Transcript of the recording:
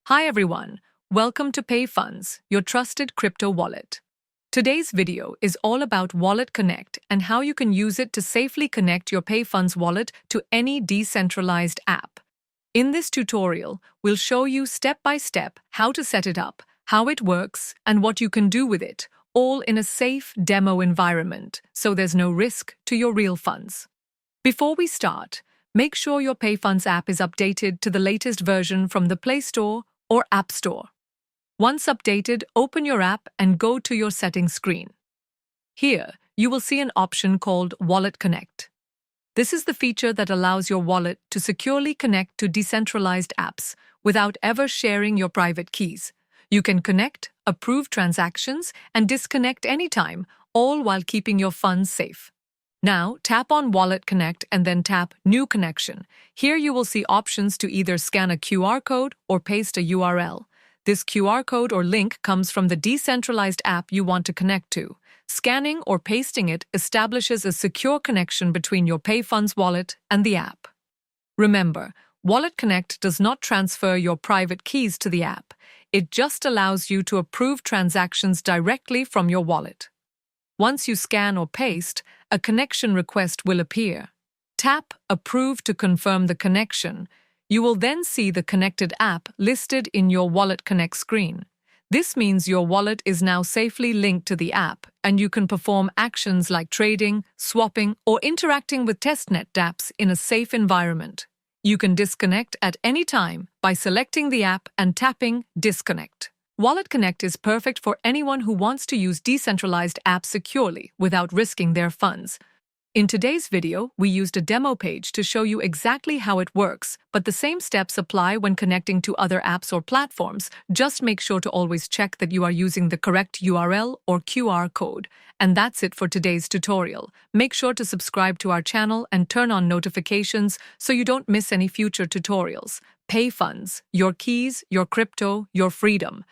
Hi everyone, welcome to PayFunds, your trusted crypto wallet. Today's video is all about WalletConnect and how you can use it to safely connect your PayFunds wallet to any decentralized app. In this tutorial, we'll show you step by step how to set it up, how it works, and what you can do with it, all in a safe demo environment, so there's no risk to your real funds. Before we start, make sure your PayFunds app is updated to the latest version from the Play Store or App Store. Once updated, open your app and go to your settings screen. Here, you will see an option called WalletConnect. This is the feature that allows your wallet to securely connect to decentralized apps without ever sharing your private keys. You can connect, approve transactions, and disconnect anytime, all while keeping your funds safe. Now, tap on WalletConnect and then tap New Connection. Here you will see options to either scan a QR code or paste a URL. This QR code or link comes from the decentralized app you want to connect to. Scanning or pasting it establishes a secure connection between your PayFunds wallet and the app. Remember, WalletConnect does not transfer your private keys to the app. It just allows you to approve transactions directly from your wallet. Once you scan or paste, a connection request will appear. Tap Approve to confirm the connection. You will then see the connected app listed in your WalletConnect screen. This means your wallet is now safely linked to the app, and you can perform actions like trading, swapping, or interacting with testnet dApps in a safe environment. You can disconnect at any time by selecting the app and tapping Disconnect. WalletConnect is perfect for anyone who wants to use decentralized apps securely without risking their funds. In today's video, we used a demo page to show you exactly how it works, but the same steps apply when connecting to other apps or platforms. Just make sure to always check that you are using the correct URL or QR code. And that's it for today's tutorial. Make sure to subscribe to our channel and turn on notifications so you don't miss any future tutorials. PayFunds, your keys, your crypto, your freedom.